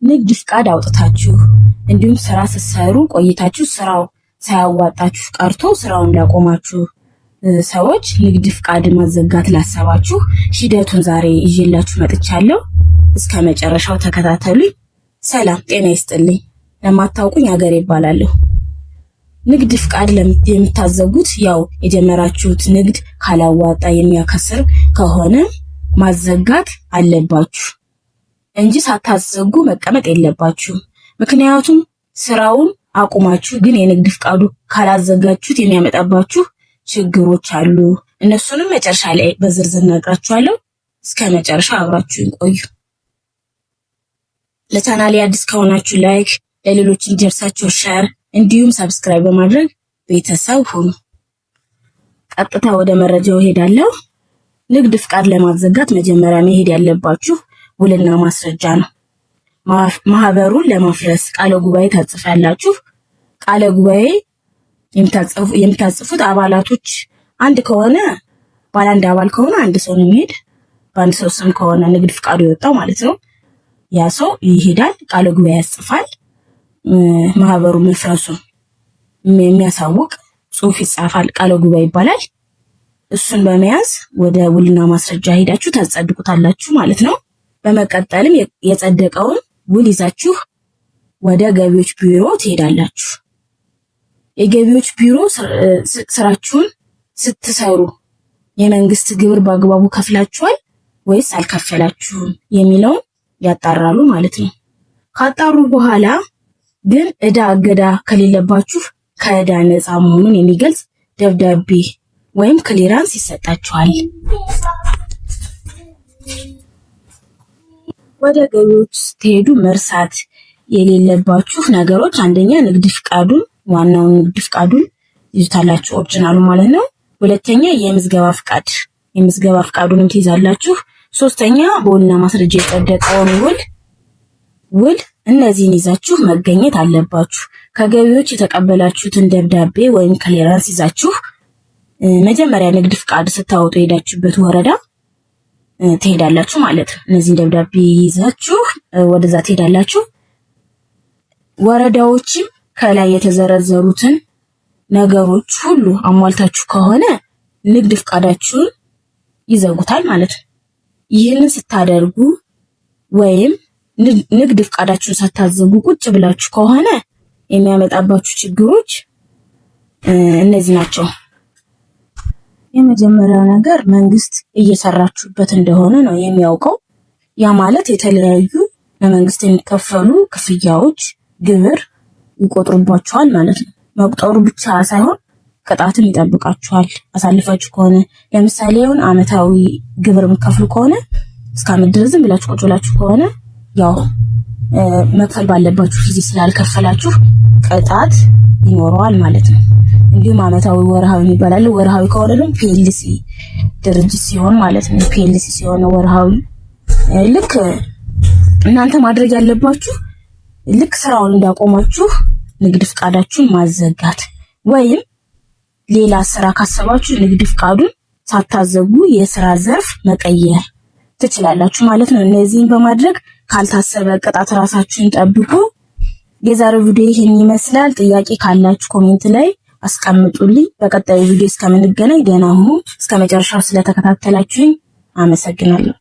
ንግድ ፍቃድ አውጥታችሁ እንዲሁም ስራ ስትሰሩ ቆይታችሁ ስራው ሳያዋጣችሁ ቀርቶ ስራውን እንዳቆማችሁ ሰዎች ንግድ ፍቃድ ማዘጋት ላሰባችሁ ሂደቱን ዛሬ ይዤላችሁ መጥቻለሁ። እስከ መጨረሻው ተከታተሉኝ። ሰላም ጤና ይስጥልኝ። ለማታውቁኝ ሀገር ይባላለሁ። ንግድ ፍቃድ የምታዘጉት ያው የጀመራችሁት ንግድ ካላዋጣ የሚያከስር ከሆነ ማዘጋት አለባችሁ እንጂ ሳታዘጉ መቀመጥ የለባችሁ። ምክንያቱም ስራውን አቁማችሁ ግን የንግድ ፍቃዱ ካላዘጋችሁት የሚያመጣባችሁ ችግሮች አሉ። እነሱንም መጨረሻ ላይ በዝርዝር ነግራችኋለሁ። እስከ መጨረሻው አብራችሁን ቆዩ። ለቻናሌ አዲስ ከሆናችሁ ላይክ፣ ለሌሎች እንዲደርሳቸው ሼር እንዲሁም ሰብስክራይብ በማድረግ ቤተሰብ ሁኑ። ቀጥታ ወደ መረጃው ሄዳለሁ። ንግድ ፍቃድ ለማዘጋት መጀመሪያ መሄድ ያለባችሁ ውልና ማስረጃ ነው። ማህበሩን ለማፍረስ ቃለ ጉባኤ ታጽፋላችሁ። ቃለ ጉባኤ የምታጽፉት አባላቶች አንድ ከሆነ ባለ አንድ አባል ከሆነ አንድ ሰው ነው የሚሄድ። በአንድ ሰው ስም ከሆነ ንግድ ፍቃዱ የወጣው ማለት ነው። ያ ሰው ይሄዳል፣ ቃለ ጉባኤ ያጽፋል። ማህበሩ መፍረሱን የሚያሳውቅ ጽሑፍ ይጻፋል፣ ቃለ ጉባኤ ይባላል። እሱን በመያዝ ወደ ውልና ማስረጃ ሄዳችሁ ታጸድቁታላችሁ ማለት ነው። በመቀጠልም የጸደቀውን ውል ይዛችሁ ወደ ገቢዎች ቢሮ ትሄዳላችሁ። የገቢዎች ቢሮ ስራችሁን ስትሰሩ የመንግስት ግብር በአግባቡ ከፍላችኋል ወይስ አልከፈላችሁም የሚለውን ያጣራሉ ማለት ነው። ካጣሩ በኋላ ግን ዕዳ እገዳ ከሌለባችሁ ከዕዳ ነፃ መሆኑን የሚገልጽ ደብዳቤ ወይም ክሊራንስ ይሰጣችኋል። ወደ ገቢዎች ስትሄዱ መርሳት የሌለባችሁ ነገሮች አንደኛ ንግድ ፍቃዱን ዋናውን ንግድ ፍቃዱን ይዙታላችሁ ኦሪጂናሉ ማለት ነው። ሁለተኛ የምዝገባ ፍቃዱንም ትይዛላችሁ። ሶስተኛ በውልና ማስረጃ የጸደቀውን ውል እነዚህን ይዛችሁ መገኘት አለባችሁ። ከገቢዎች የተቀበላችሁትን ደብዳቤ ወይም ክሊራንስ ይዛችሁ መጀመሪያ ንግድ ፍቃድ ስታወጡ ሄዳችሁበት ወረዳ ትሄዳላችሁ ማለት ነው። እነዚህን ደብዳቤ ይዛችሁ ወደዛ ትሄዳላችሁ። ወረዳዎችም ከላይ የተዘረዘሩትን ነገሮች ሁሉ አሟልታችሁ ከሆነ ንግድ ፍቃዳችሁን ይዘጉታል ማለት ነው። ይህንን ስታደርጉ ወይም ንግድ ፍቃዳችሁን ሳታዘጉ ቁጭ ብላችሁ ከሆነ የሚያመጣባችሁ ችግሮች እነዚህ ናቸው። የመጀመሪያው ነገር መንግስት እየሰራችሁበት እንደሆነ ነው የሚያውቀው። ያ ማለት የተለያዩ ለመንግስት የሚከፈሉ ክፍያዎች፣ ግብር ይቆጥሩባችኋል ማለት ነው። መቁጠሩ ብቻ ሳይሆን ቅጣትም ይጠብቃችኋል አሳልፋችሁ ከሆነ። ለምሳሌ አሁን አመታዊ ግብር የምትከፍሉ ከሆነ እስከ ዓመት ድረስ ዝም ብላችሁ ቁጭ ብላችሁ ከሆነ ያው መክፈል ባለባችሁ ጊዜ ስላልከፈላችሁ ቅጣት ይኖረዋል ማለት ነው። እንዲሁም አመታዊ ወርሃዊ ይባላል። ወርሃዊ ከሆነ ደግሞ ፒኤልሲ ድርጅት ሲሆን ማለት ነው። ፒኤልሲ ሲሆን ወርሃዊ ልክ እናንተ ማድረግ ያለባችሁ ልክ ስራውን እንዳቆማችሁ ንግድ ፍቃዳችሁን ማዘጋት ወይም ሌላ ስራ ካሰባችሁ ንግድ ፍቃዱን ሳታዘጉ የስራ ዘርፍ መቀየር ትችላላችሁ ማለት ነው። እነዚህን በማድረግ ካልታሰበ ቅጣት ራሳችሁን ጠብቁ። የዛሬው ቪዲዮ ይሄን ይመስላል። ጥያቄ ካላችሁ ኮሜንት ላይ አስቀምጡልኝ። በቀጣዩ ቪዲዮ እስከምንገናኝ ደህና ሁኑ። እስከመጨረሻው ስለተከታተላችሁኝ አመሰግናለሁ።